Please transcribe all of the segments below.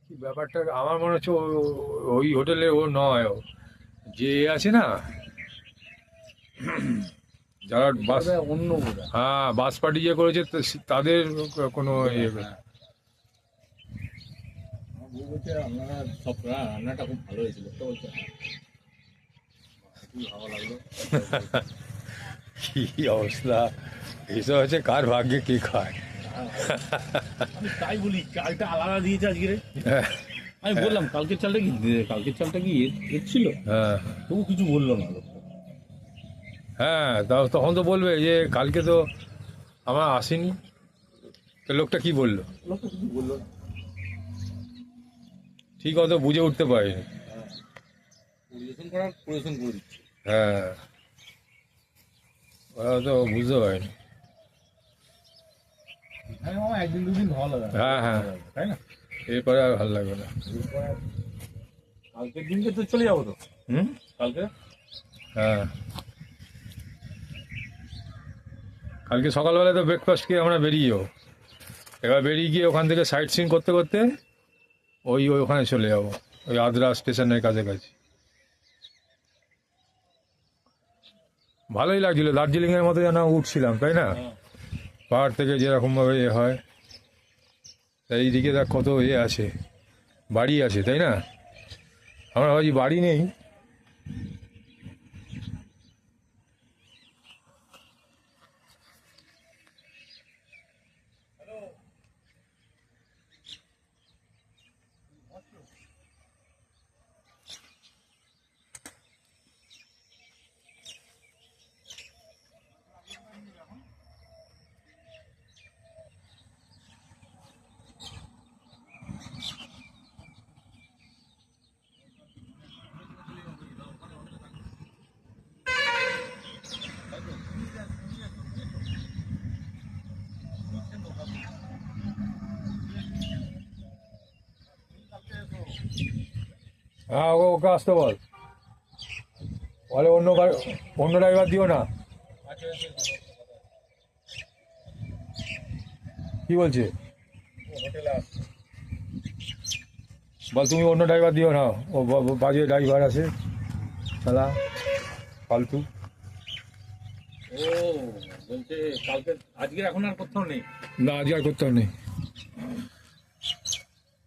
কি ব্যাপারটা আমার মনে হচ্ছে ওই হোটেলে ও নয়, ও যে আছে না, যারা বাস, অন্য বোধ হয়। হ্যাঁ বাস পার্টি যে করেছে তাদের কোনো ইয়ে। আমার বউ বলছে আপনারা সব রান্নাটা খুব ভালো হয়েছিল, তো বলছে খুবই ভালো লাগলো। কি অবস্থা, এসব হচ্ছে কার ভাগ্যে কে খায়। আমি তাই বলি চালটা আলাদা দিয়েছে আজকে। আমি বললাম কালকের চালটা কি এর ছিল, হ্যাঁ তবু কিছু বললো না লোকটা। হ্যাঁ, তখন তো বলবে যে কালকে তো আমরা আসিনি, তো লোকটা কি বললো, লোকটা কিছু বললো না। ঠিক অত বুঝে উঠতে পারিনি। পরিবেশন করে দিচ্ছে। হ্যাঁ, ওরা তো বুঝতে পারিনি। হ্যাঁ মামা, একদিন দুদিন ভালো লাগে, হ্যাঁ হ্যাঁ, তাই না? এরপরে আর ভালো লাগবে না। কালকের দিনকে তো চলে যাবো তো। হুম, কালকে হ্যাঁ, কালকে সকালবেলায় তো ব্রেকফাস্ট খেয়ে আমরা বেরিয়ে যাবো। এবার বেরিয়ে গিয়ে ওখান থেকে সাইট সিন করতে করতে ওখানে চলে যাবো, ওই আদ্রা স্টেশনের কাছাকাছি। ভালোই লাগছিল, দার্জিলিংয়ের মতো যেন উঠছিলাম, তাই না? পাহাড় থেকে যেরকমভাবে এ হয়, এইদিকে দেখ কত আছে, বাড়ি আছে, তাই না? আমরা ভাবছি বাড়ি নেই। হ্যাঁ, ওকে আসতে বল, বলে অন্য ড্রাইভার দিও না। কি বলছে? বল তুমি অন্য ড্রাইভার দিও না, ও বাজে ড্রাইভার আছে শালা, ফালতু। ও বলছে কালকে, আজকে এখন আর কোথাও নেই। না, আজ আর করতে নেই।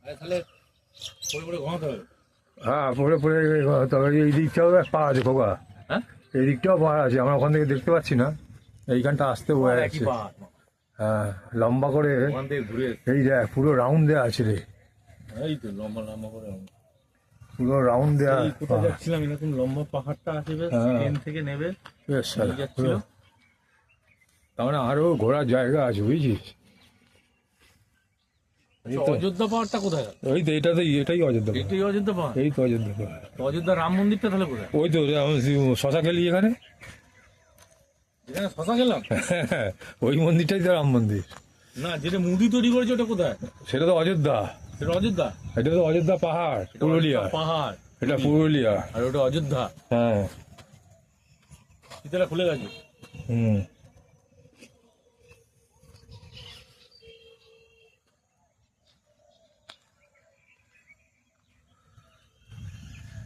আরে তাহলে পরে পরে ঘুমাতে হবে। হ্যাঁ, পরে পরে তবে এই দিকটাও পাওয়া আছে খোকা, হ্যাঁ, এই দিকটাও পাওয়া আছে, আমরা ওখান থেকে দেখতে পাচ্ছি না, এইখানটা আসতে বোঝা একই যাচ্ছে। পাহাড়, হ্যাঁ, লম্বা করে ওখান থেকে ঘুরে এসে। এই দেখ পুরো রাউন্ড দেওয়া আছে রে, এই তো লম্বা লম্বা করে পুরো রাউন্ড দেওয়া। এই কোথায় যাচ্ছিলাম, এরকম লম্বা পাহাড়টা আছে, বেশ হ্যাঁ। ট্রেন থেকে নেবে বেশ শালা, নিয়ে যাচ্ছিল। তার মানে আরো ঘোরার জায়গা আছে, বুঝছিস? এই তো অযোধ্যা পাহাড়টা কোথায়? ওই তো এটাই অযোধ্যা পাহাড়। এটাই অযোধ্যা পাহাড়। এই তো অযোধ্যা পাহাড়। তো অযোধ্যা রাম মন্দিরটা তাহলে কোথায়? ওই তো শশা খেলি এখানে, এখানে শশা খেলাম ওই মন্দিরটাই তো রাম মন্দির। না, যেটা মুদি তৈরি করেছে ওটা কোথায়? সেটা তো অযোধ্যা, সেটা অযোধ্যা। এটা তো অযোধ্যা পাহাড়, এটা পুরুলিয়া। অযোধ্যা পাহাড়, এটা পুরুলিয়া। আর ওটা অযোধ্যা। হ্যাঁ, ফিতাটা খুলে গেছে। হুম।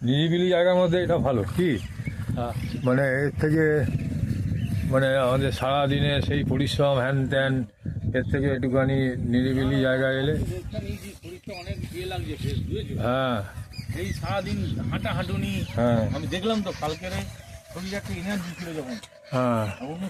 নিরিবিলি জায়গার মধ্যে এটা ভালো, কি হ্যাঁ, মানে এর থেকে, মানে আমাদের সারাদিনে সেই পরিশ্রম হ্যান ত্যান, এর থেকে একটুখানি নিরিবিলি জায়গায় এলে। শরীরটা অনেক ইয়ে লাগছে, বেশ, বুঝেছো? হ্যাঁ এই সারাদিন হাঁটাহাঁটুনি, হ্যাঁ আমি দেখলাম তো কালকের শরীরে একটা এনার্জি ছিল যখন, হ্যাঁ, আর অন্য